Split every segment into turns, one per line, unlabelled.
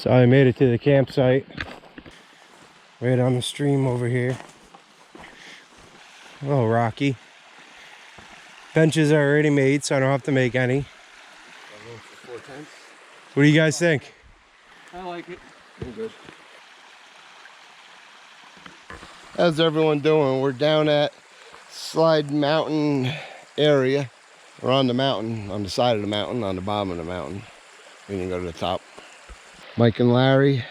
So I made it to the campsite. Right on the stream over here. A little rocky. Benches are already made, so I don't have to make any. What do you guys think?
I like it.
I'm good. How's everyone doing? We're down at Slide Mountain area. We're on the mountain, on the side of the mountain, on the bottom of the mountain. We didn't go to the top. Mike and Larry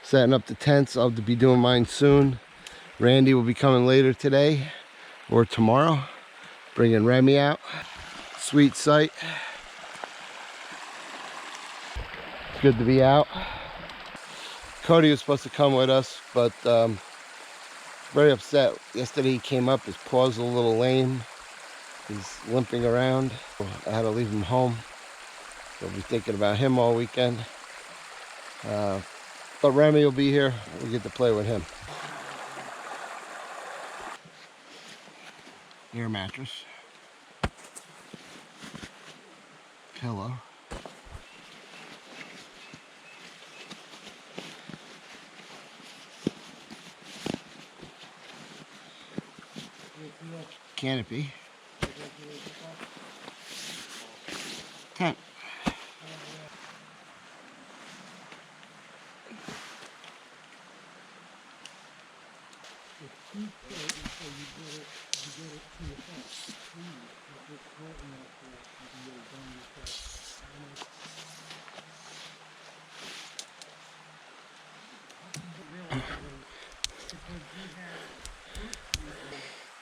setting up the tents. I'll be doing mine soon. Randy will be coming later today or tomorrow, bringing Remy out. Sweet sight. It's good to be out. Cody was supposed to come with us, but very upset. Yesterday he came up, his paw's a little lame. He's limping around. I had to leave him home. We'll be thinking about him all weekend. But Remy will be here. We get to play with him. Air mattress. Pillow. Canopy. Tent.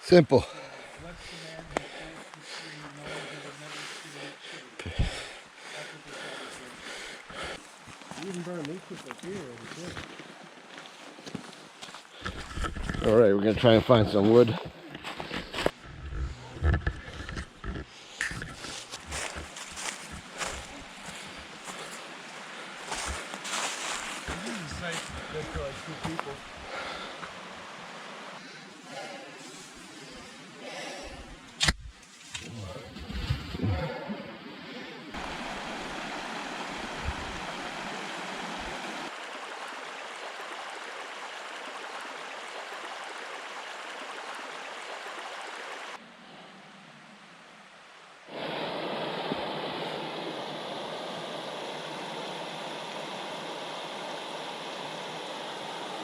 Simple. All right, we're gonna try and find some wood.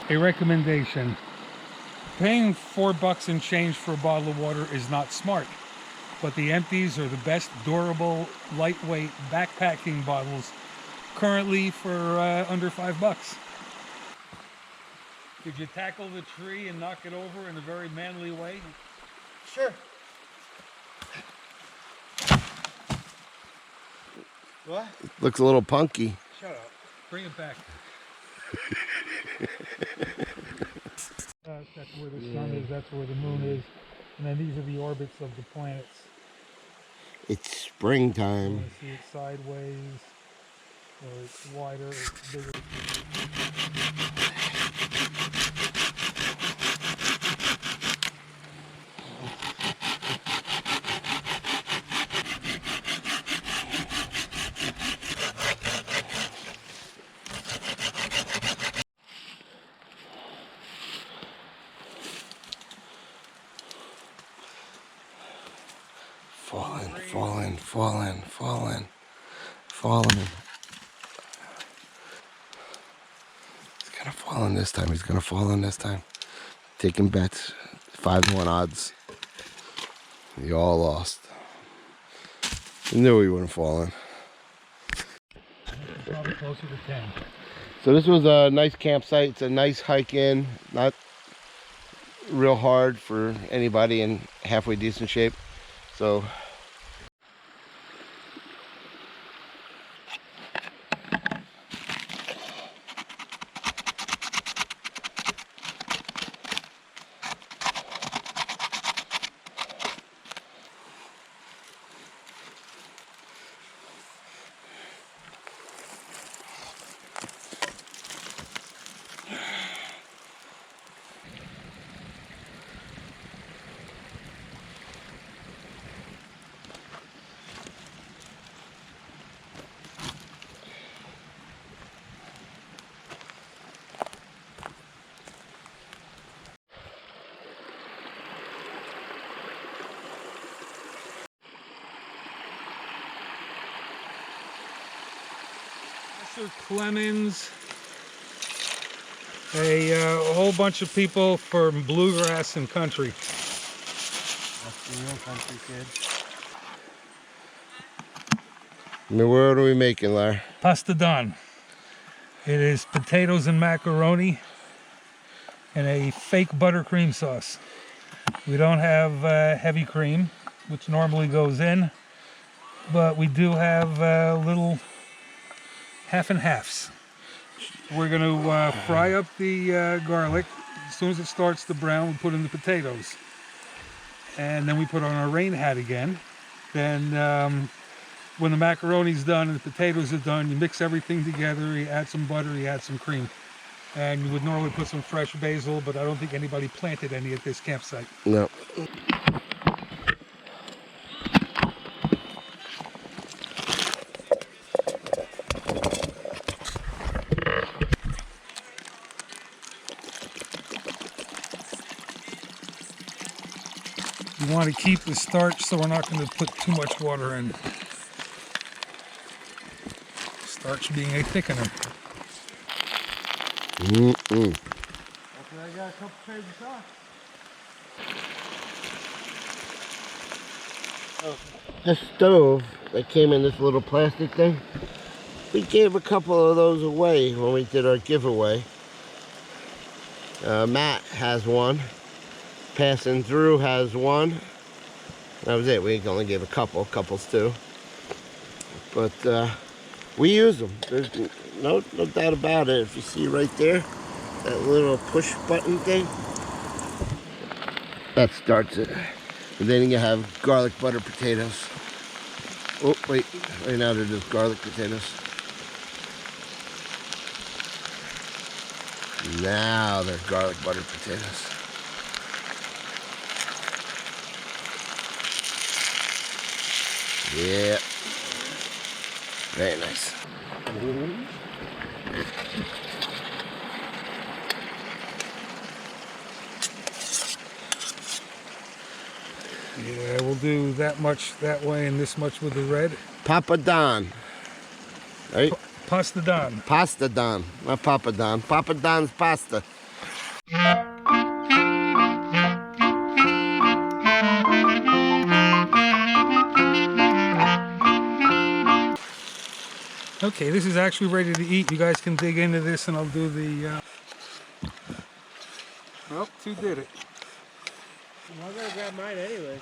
A recommendation. Paying $4 and change for a bottle of water is not smart, but the empties are the best durable, lightweight backpacking bottles currently for under $5. Did you tackle the tree and knock it over in a very manly way?
Sure. What? Looks a little punky.
Shut up. Bring it back. That's where the sun is, that's where the moon is, and then these are the orbits of the planets.
It's springtime.
You want to see it sideways, or it's wider, it's bigger.
Falling. He's gonna fall in this time. He's gonna fall in this time. Taking bets. 5-1 odds. You all lost. You knew he wouldn't fall in.
Probably closer to 10.
So this was a nice campsite. It's a nice hike in. Not real hard for anybody in halfway decent shape. So
Officer Clemens, a whole bunch of people from bluegrass and country.
That's the real country kid.
I mean, what are we making, Larry?
Pasta Don. It is potatoes and macaroni and a fake buttercream sauce. We don't have heavy cream, which normally goes in, but we do have little half and halves. We're going to fry up the garlic. As soon as it starts to brown, we put in the potatoes. And then we put on our rain hat again. Then when the macaroni's done and the potatoes are done, you mix everything together, you add some butter, you add some cream. And you would normally put some fresh basil, but I don't think anybody planted any at this campsite.
No.
You want to keep the starch, so we're not going to put too much water in. Starch being a thickener.
Mm-mm.
I got a couple trays of sauce.
This stove that came in this little plastic thing, we gave a couple of those away when we did our giveaway. Matt has one. Passing Through has one. That was it. We only gave a couple. Couples too. But we use them. There's no doubt about it. If you see right there, that little push button thing, that starts it. And then you have garlic butter potatoes. Oh, wait. Right now they're just garlic potatoes. Now they're garlic butter potatoes. Yeah. Very nice.
Yeah, we'll do that much that way and this much with the red.
Papa Don. Right?
Pasta Don.
Pasta Don. Not Papa Don. Papa Don's pasta.
Okay, this is actually ready to eat. You guys can dig into this and I'll do the... Well, two did it.
Well, I'm gonna grab mine anyway.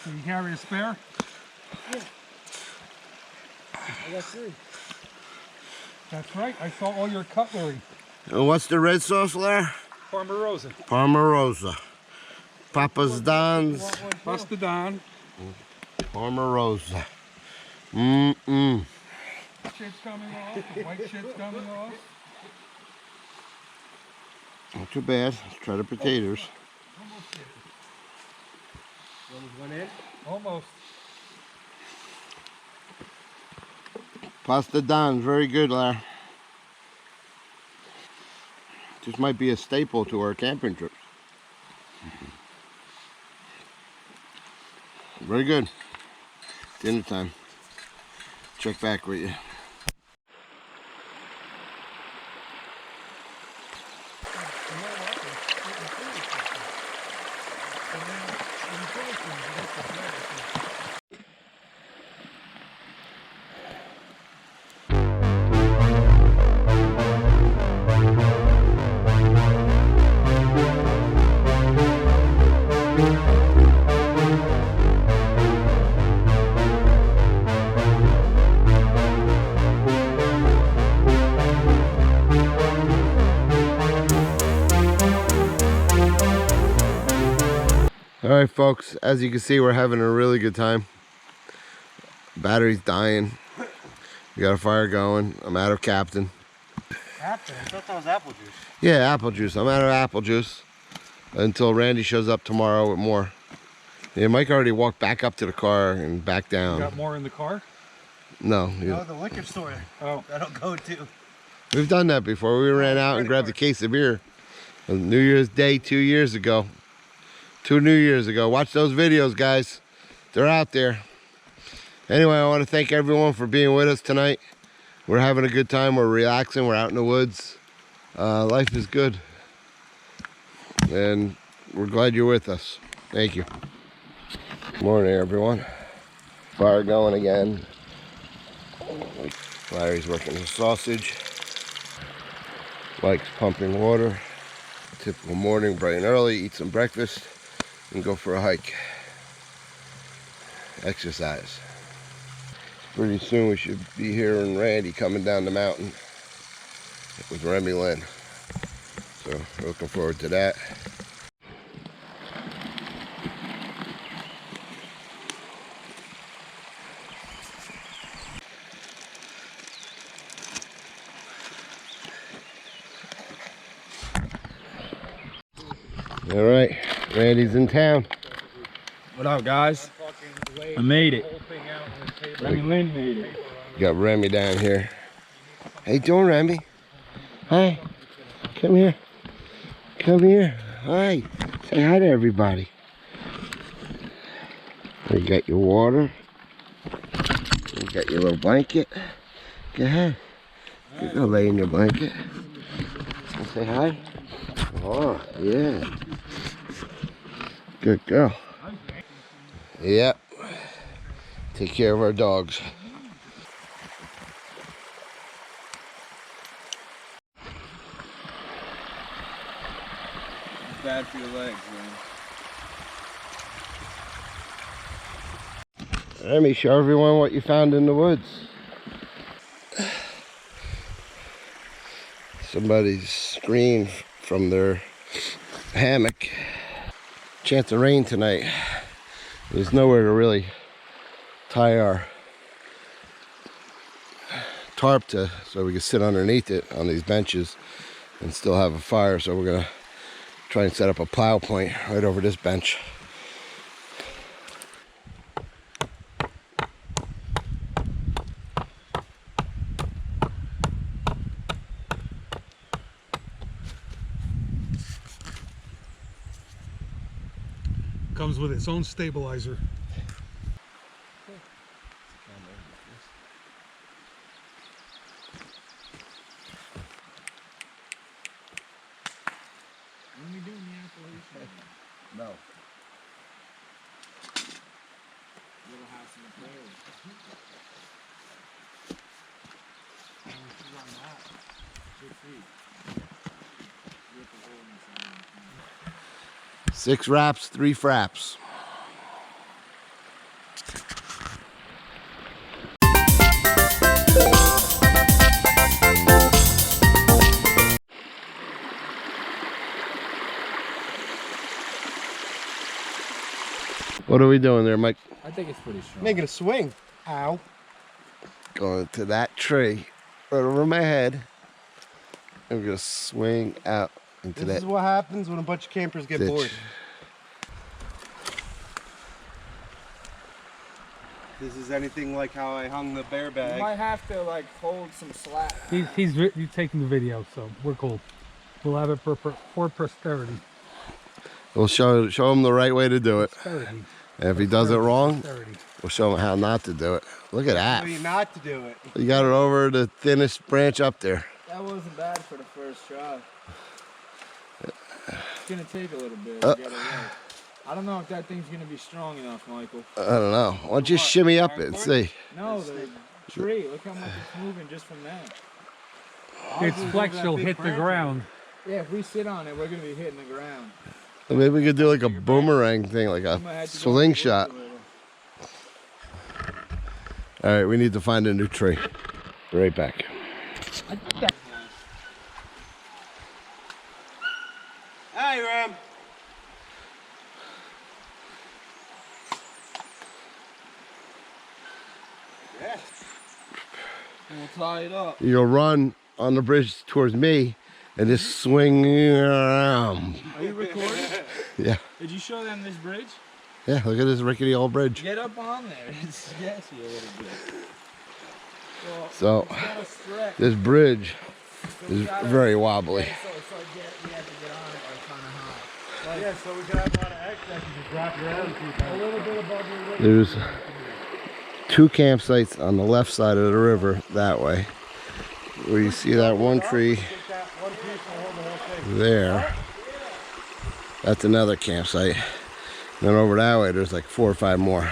Can you carry a spare?
Yeah. I got 3.
That's right. I saw all your cutlery.
And what's the red sauce, Larry?
Parmerosa.
Parmerosa. Papa's Don's.
Pasta Don.
Parmerosa. Mm-mm.
Shit's coming off. The white shit's coming off.
Not too bad. Let's try the potatoes.
Almost did it.
Almost went in.
Almost.
Pasta Don's very good, Larry. This might be a staple to our camping trips. Very good. Dinner time. Check back with you. All right, folks, as you can see, we're having a really good time. Battery's dying. We got a fire going. I'm out of Captain.
Captain? I thought that was apple juice.
Yeah, apple juice. I'm out of apple juice until Randy shows up tomorrow with more. Yeah, Mike already walked back up to the car and back down.
Got more in the car?
No.
No, the liquor store.
Oh.
I don't go to.
We've done that before. We ran out and grabbed a case of beer on New Year's Day 2 years ago. 2 New Years ago. Watch those videos, guys. They're out there. Anyway, I want to thank everyone for being with us tonight. We're having a good time. We're relaxing. We're out in the woods. Life is good. And we're glad you're with us. Thank you. Morning, everyone. Fire going again. Larry's working the sausage. Mike's pumping water. Typical morning, bright and early. Eat some breakfast and go for a hike. Exercise. Pretty soon we should be hearing Randy coming down the mountain with Remy Lynn. So we're looking forward to that. All right, Randy's in town.
What up, guys? I made it. Remy Lynn made it.
Got Remy down here. How you doing, Remy? Hi. Come here. Come here. Hi. Say hi to everybody. You got your water. You got your little blanket. Go ahead. You go lay in your blanket. And say hi. Oh, yeah. Good girl. Yep. Take care of our dogs.
It's bad for your legs, man.
Let me show everyone what you found in the woods. Somebody's screen from their hammock. Chance of rain tonight. There's nowhere to really tie our tarp to, so we can sit underneath it on these benches and still have a fire. So we're gonna try and set up a plow point right over this bench.
Comes with its own stabilizer.
No.
Little house in the prairie.
6 wraps, 3 fraps. What are we doing there, Mike?
I think it's pretty strong.
Making a swing. Ow.
Going to that tree right over my head. And we're gonna swing out into
This
that
is what happens when a bunch of campers get
ditch.
bored. This is anything like how I hung the bear
You
bag.
might have to like hold some slack.
He's taking the video, so we're cool. We'll have it for posterity.
We'll show him the right way to do it.
Posterity.
And if he does it wrong,
Posterity.
we'll show him how not to do it. Look at that.
Tell you not to do it.
You got it over the thinnest branch up there.
That wasn't bad for the first try. It's gonna take a little bit to get it right. I don't know if that thing's gonna be strong enough, Michael.
I don't know. Why don't you shimmy up it and see?
No, the tree. Look how much it's moving just from that.
Its flex will hit the ground.
Yeah, if we sit on it, we're gonna be hitting the ground.
Maybe we could do like a boomerang thing, like
We
a
might have to go
slingshot.
a little.
All right, we need to find a new tree. Be right back.
Hey, Ram. Yeah.
We'll tie it up.
You'll run on the bridge towards me and just swing around.
Are you recording?
Yeah.
Did you show them this bridge?
Yeah, look at this rickety old bridge.
Get up on there. It's sketchy a little bit. Well,
So,
it's got a stretch.
this bridge
So we
is
gotta-
very wobbly.
Yeah, we have to get on it like kind of high. Like
Yeah, so we can have a lot of access. You just wrap your around a few
a
times.
little bit above your waist.
There's 2 campsites on the left side of the river that way. where you see that one tree there, that's another campsite. And then over that way, there's like 4 or 5 more.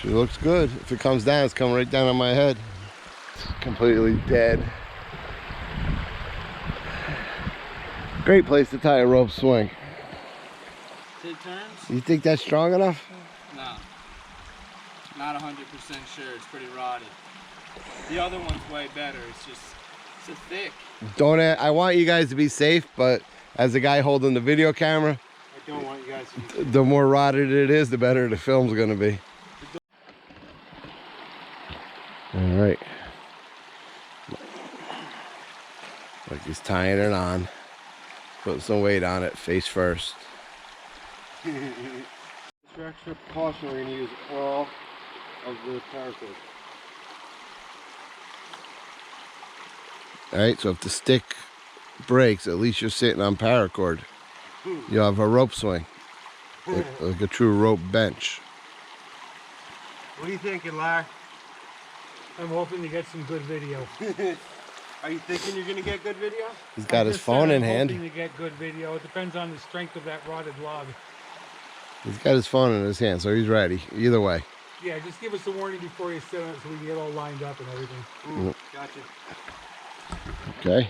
She looks good. If it comes down, it's coming right down on my head. It's completely dead. Great place to tie a rope swing.
It turns?
You think that's strong enough?
No. Not 100% sure. It's pretty rotted. The other one's way better. It's just so thick.
Don't. I want you guys to be safe, but as the guy holding the video camera,
I don't want you guys to be...
the more rotted it is, the better the film's gonna be. All right. Like he's tying it on, putting some weight on it, face first.
For extra precaution, we're going to use all of the paracord.
All right, so if the stick breaks, at least you're sitting on paracord. You'll have a rope swing, like a true rope bench.
What are you thinking, Larry?
I'm hoping to get some good video.
Are you thinking you're going to get good video?
He's got his phone in hand.
I'm hoping to get good video. It depends on the strength of that rotted log.
He's got his phone in his hand, so he's ready. Either way.
Yeah, just give us a warning before you sit on it so we can get all lined up and everything.
Ooh, gotcha.
Okay.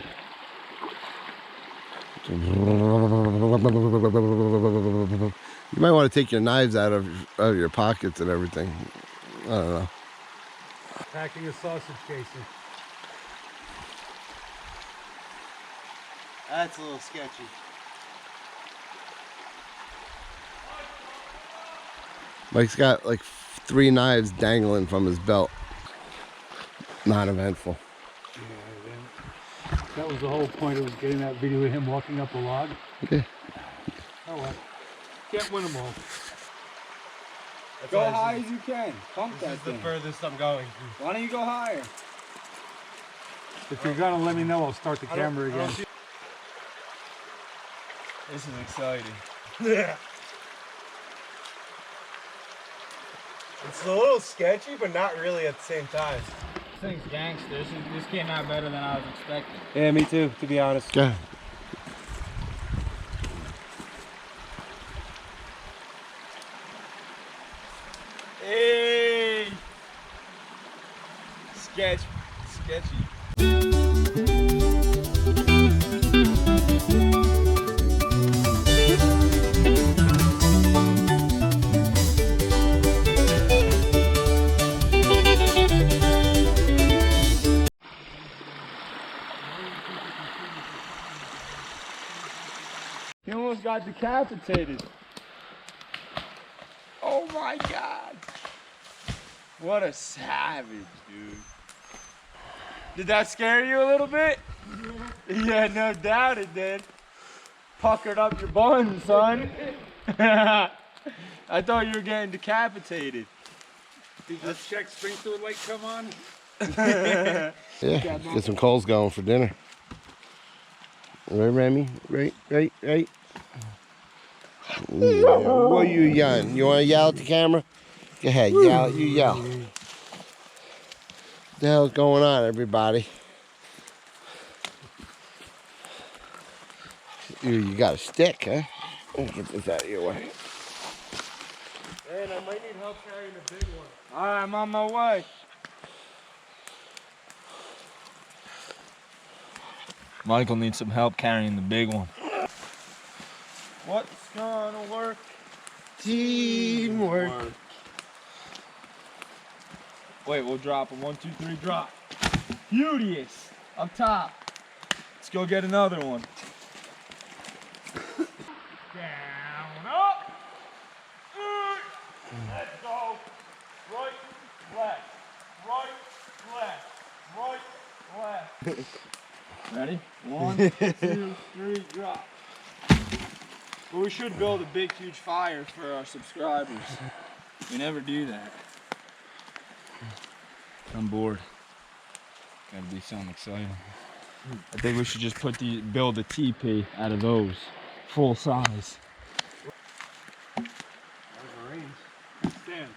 You might want to take your knives out of your pockets and everything. I don't know.
Packing a sausage casing.
That's a little sketchy.
Mike's got like 3 knives dangling from his belt. Not eventful.
Yeah, that was the whole point of getting that video of him walking up the log.
Yeah.
Oh well. Can't win them all.
Go high as you can. Pump that
This is the
thing.
furthest I'm going.
Why don't you go higher?
If you're gonna let me know, I'll start the camera again.
This is exciting.
Yeah. It's a little sketchy, but not really at the same time.
This thing's gangster. This came out better than I was expecting.
Yeah, me too, to be honest.
Yeah.
Hey! Sketchy. He almost got decapitated. Oh my God. What a savage, dude. Did that scare you a little bit? Yeah, no doubt it did. Puckered up your bun, son. I thought you were getting decapitated.
Did the check sprinkler light come on?
Yeah, get some coals going for dinner. Right, Remy? Right. Yeah. What are you yelling? You want to yell at the camera? Go ahead, yell. You yell. What the hell's going on, everybody? You got a stick, huh? Let me get this out of your way.
Man, I might need help carrying a big one.
All right, I'm on my way. Michael needs some help carrying the big one. What's gonna work?
Teamwork.
Wait, we'll drop them. 1, 2, 3, drop. Beauteous. Up top. Let's go get another one. Down, up. Let's go. Right, left. Right, left. Right, left. Ready? 1, 2, 3, drop. But we should build a big, huge fire for our subscribers. We never do that. I'm bored. Gotta do something exciting. I think we should just build a teepee out of those, full size.
Stand.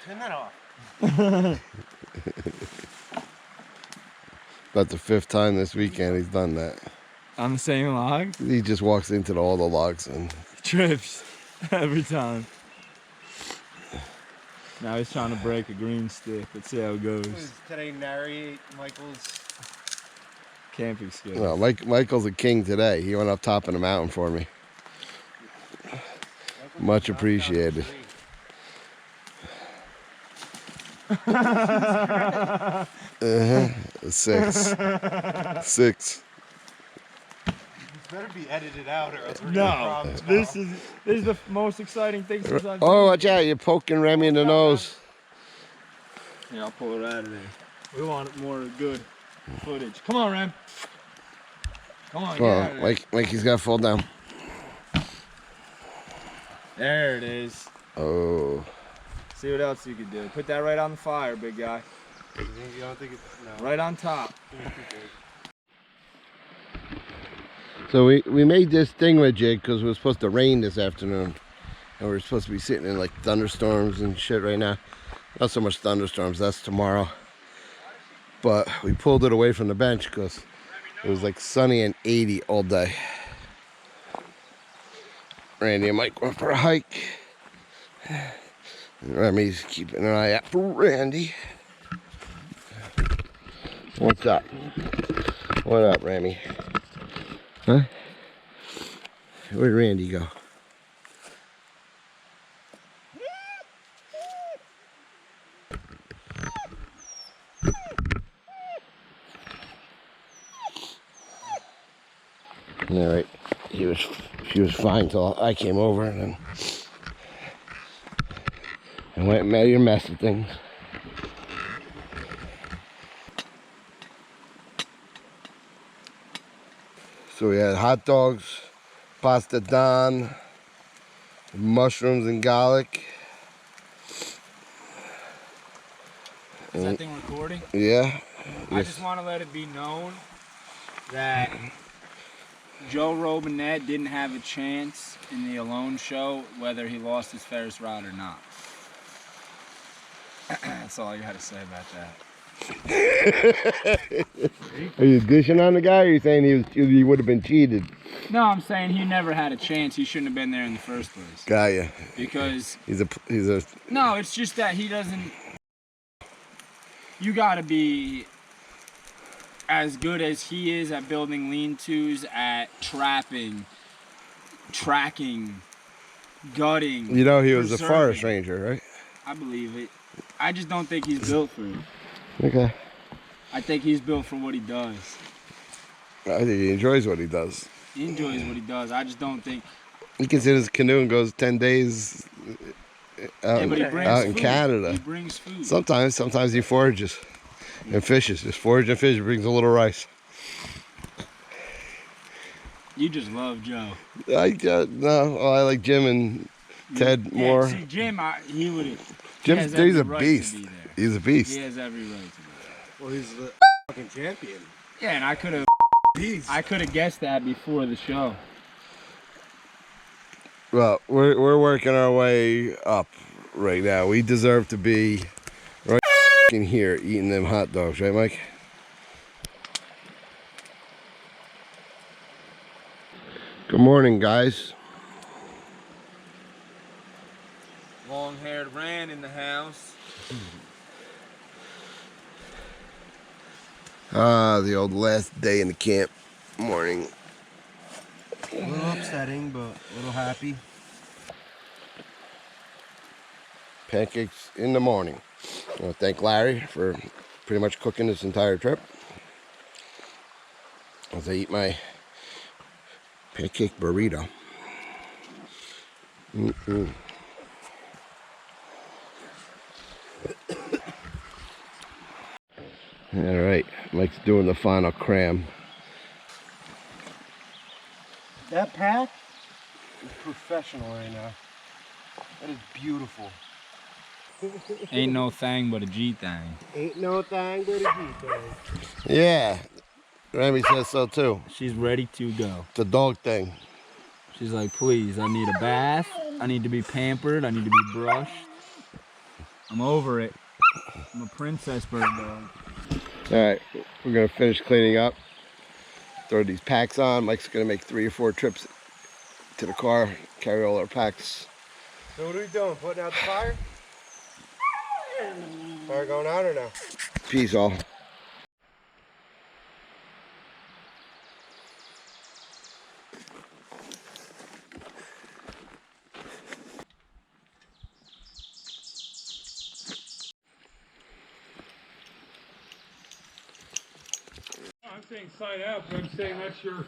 Turn that off.
About the 5th time this weekend he's done that.
On the same log?
He just walks into all the logs and
Trips every time. Now he's trying to break a green stick. Let's see how it goes.
Please today narrate Michael's.
Camping skills.
well, Michael's a king today. He went up top of the mountain for me. Much appreciated. Uh-huh. 6. 6.
This better be edited out, or else we're gonna
No,
have problems.
this is the most exciting thing since I've
Oh, watch out! You're poking Remy in the nose.
Yeah, I'll pull it out of there. We want more good footage. Come on, Rem. Come on, get out of
Oh,
there.
Mikey's got to fall down.
There it is.
Oh.
See what else you can do. Put that right on the fire, big guy.
You don't think it's no.
Right on top.
So we made this thingamajig because it was supposed to rain this afternoon. And we're supposed to be sitting in like thunderstorms and shit right now. Not so much thunderstorms, that's tomorrow. But we pulled it away from the bench because it was like sunny and 80 all day. Randy and Mike went for a hike. And Remy's keeping an eye out for Randy. What's up? What up, Remy? Huh? Where'd Randy go? All right, she was fine till I came over and then I went and made a mess of things. So we had hot dogs, pasta don, mushrooms and garlic.
Is that thing recording?
Yeah.
I just want to let it be known that Joe Robinette didn't have a chance in the Alone show whether he lost his Ferris rod or not. That's all I got to say about that.
Are you dishing on the guy, or are you saying he would have been cheated?
No, I'm saying he never had a chance. He shouldn't have been there in the first place.
Got ya.
Because
He's a.
no, it's just that he doesn't. You got to be as good as he is at building lean-tos, at trapping, tracking, gutting.
You know he was a
preserving.
forest ranger, right?
I believe it. I just don't think he's built for it.
Okay.
I think he's built for what he does.
I think he enjoys what he does.
He enjoys what he does. I just don't think.
He gets in his canoe and goes 10 days out,
But he brings
out in
food.
Canada.
He brings food.
Sometimes he forages and fishes. Just forage and fish. Brings a little rice.
You just love Joe.
No, I like Jim and Ted more.
See, Jim, he would have.
He's a beast. He's a beast.
He has every right to be there.
Well, he's the fucking champion.
Yeah, and I could have guessed that before the show.
Well, we're working our way up right now. We deserve to be right in here eating them hot dogs, right, Mike? Good morning, guys.
Long-haired Ran in the house.
The old last day in the camp morning.
A little upsetting, but a little happy.
Pancakes in the morning. I want to thank Larry for pretty much cooking this entire trip. As I eat my pancake burrito. All right, Mike's doing the final cram.
That pack is professional right now. That is beautiful.
Ain't no thing but a G thing.
Ain't no thing but a G thing.
Yeah, Remy says so too.
She's ready to go.
It's a dog thing.
She's like, please, I need a bath. I need to be pampered. I need to be brushed. I'm over it. I'm a princess bird dog.
All right, we're gonna finish cleaning up. Throw these packs on. Mike's gonna make 3 or 4 trips to the car, carry all our packs.
So what are we doing? Putting out the fire? Fire going out or no?
Peace all.
I'm saying side out, but I'm saying that's your